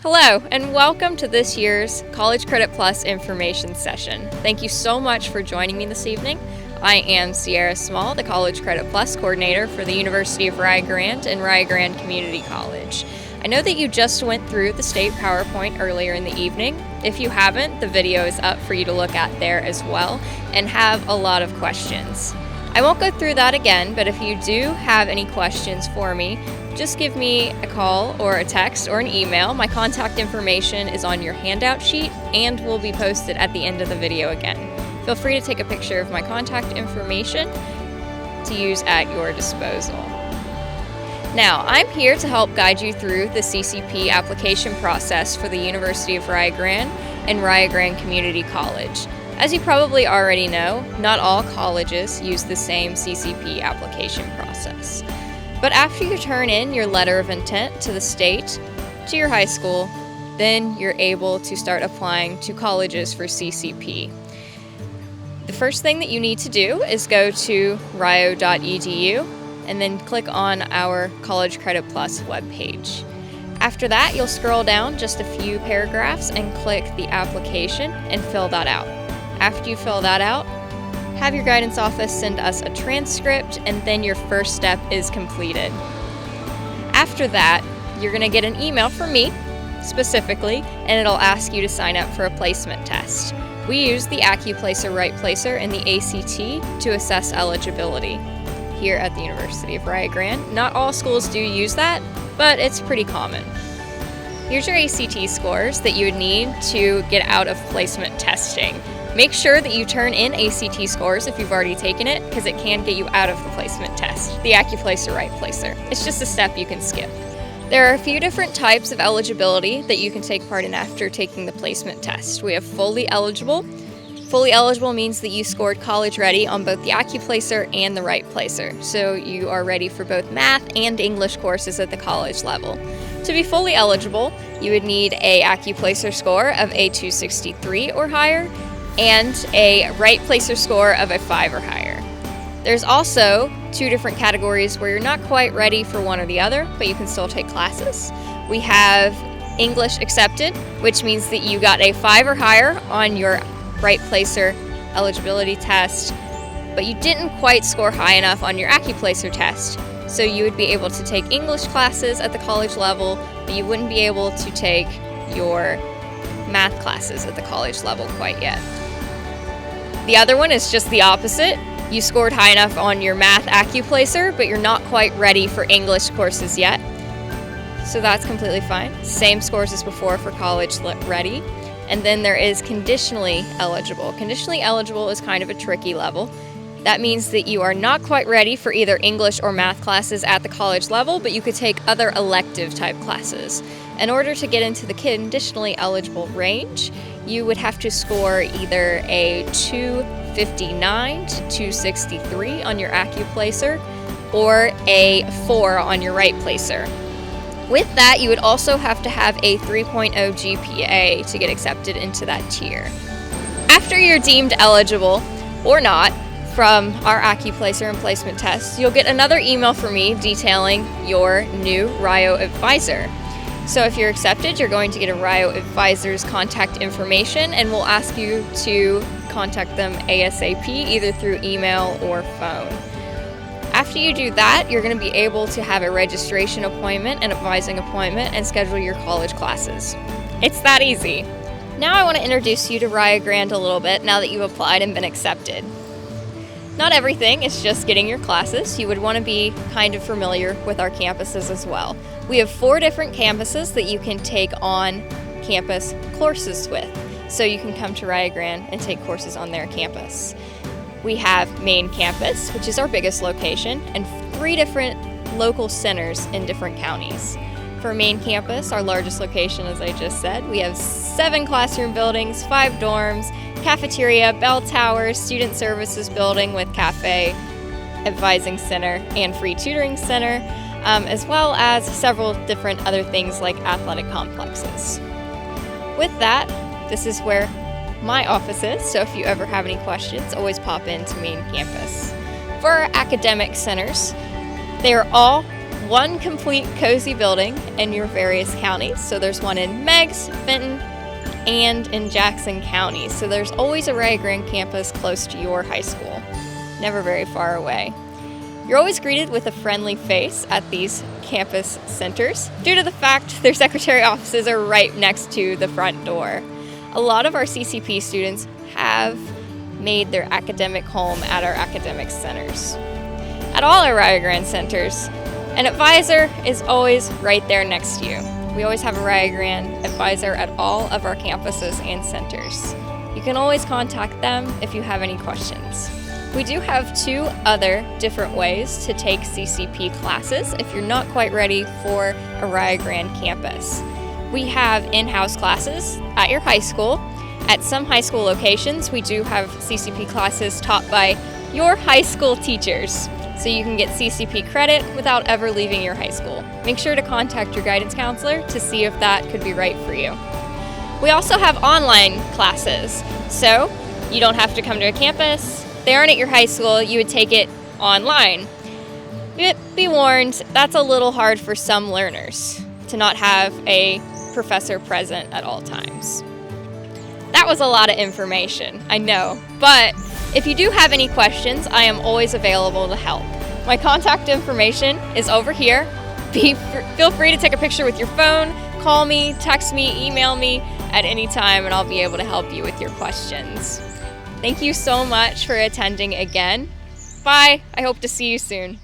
Hello, and welcome to this year's College Credit Plus information session. Thank you so much for joining me this evening. I am Sierra Small, the College Credit Plus coordinator for the University of Rio Grande and Rio Grande Community College. I know that you just went through the state PowerPoint earlier in the evening. If you haven't, the video is up for you to look at there as well and have a lot of questions. I won't go through that again, but if you do have any questions for me, just give me a call or a text or an email. My contact information is on your handout sheet and will be posted at the end of the video again. Feel free to take a picture of my contact information to use at your disposal. Now, I'm here to help guide you through the CCP application process for the University of Rio Grande and Rio Grande Community College. As you probably already know, not all colleges use the same CCP application process. But after you turn in your letter of intent to the state, to your high school, then you're able to start applying to colleges for CCP. The first thing that you need to do is go to rio.edu and then click on our College Credit Plus webpage. After that, you'll scroll down just a few paragraphs and click the application and fill that out. After you fill that out, have your guidance office send us a transcript, and then your first step is completed. After that, you're going to get an email from me specifically, and it'll ask you to sign up for a placement test. We use the AccuPlacer, Right Placer, and the ACT to assess eligibility here at the University of Rio Grande. Not all schools do use that, but it's pretty common. Here's your ACT scores that you would need to get out of placement testing. Make sure that you turn in ACT scores if you've already taken it, because it can get you out of the placement test, the AccuPlacer, Right Placer. It's just a step you can skip. There are a few different types of eligibility that you can take part in after taking the placement test. We have fully eligible. Fully eligible means that you scored college ready on both the AccuPlacer and the Right Placer, so you are ready for both math and English courses at the college level. To be fully eligible, you would need a AccuPlacer score of a 263 or higher, and a Right Placer score of a 5 or higher. There's also two different categories where you're not quite ready for one or the other, but you can still take classes. We have English accepted, which means that you got a 5 or higher on your Right Placer eligibility test, but you didn't quite score high enough on your AccuPlacer test. So you would be able to take English classes at the college level, but you wouldn't be able to take your math classes at the college level quite yet. The other one is just the opposite. You scored high enough on your math AccuPlacer, but you're not quite ready for English courses yet. So that's completely fine. Same scores as before for college ready. And then there is conditionally eligible. Conditionally eligible is kind of a tricky level. That means that you are not quite ready for either English or math classes at the college level, but you could take other elective type classes. In order to get into the conditionally eligible range, you would have to score either a 259 to 263 on your AccuPlacer or a 4 on your Right Placer. With that, you would also have to have a 3.0 GPA to get accepted into that tier. After you're deemed eligible, or not, from our AccuPlacer and placement tests, you'll get another email from me detailing your new RIO advisor. So if you're accepted, you're going to get a RIO advisor's contact information, and we'll ask you to contact them ASAP, either through email or phone. After you do that, you're going to be able to have a registration appointment, an advising appointment, and schedule your college classes. It's that easy. Now I want to introduce you to Rio Grande a little bit now that you've applied and been accepted. Not everything is just getting your classes. You would want to be kind of familiar with our campuses as well. We have 4 different campuses that you can take on campus courses with. So you can come to Rio Grande and take courses on their campus. We have main campus, which is our biggest location, and 3 different local centers in different counties. For main campus, our largest location, as I just said, we have 7 classroom buildings, 5 dorms, cafeteria, bell tower, student services building with cafe, advising center, and free tutoring center, as well as several different other things like athletic complexes. With that, this is where my office is, so if you ever have any questions, always pop into main campus. For our academic centers, they are all one complete cozy building in your various counties. So there's one in Meigs, Fenton, and in Jackson County. So there's always a Rio Grande campus close to your high school, never very far away. You're always greeted with a friendly face at these campus centers due to the fact their secretary offices are right next to the front door. A lot of our CCP students have made their academic home at our academic centers. At all our Rio Grande centers, an advisor is always right there next to you. We always have a Rio Grande advisor at all of our campuses and centers. You can always contact them if you have any questions. We do have 2 other different ways to take CCP classes if you're not quite ready for a Rio Grande campus. We have in-house classes at your high school. At some high school locations, we do have CCP classes taught by your high school teachers, so you can get CCP credit without ever leaving your high school. Make sure to contact your guidance counselor to see if that could be right for you. We also have online classes, so you don't have to come to a campus. They aren't at your high school, you would take it online. Be warned, that's a little hard for some learners to not have a professor present at all times. That was a lot of information, I know, but if you do have any questions, I am always available to help. My contact information is over here. Feel free to take a picture with your phone, call me, text me, email me at any time, and I'll be able to help you with your questions. Thank you so much for attending again. Bye. I hope to see you soon.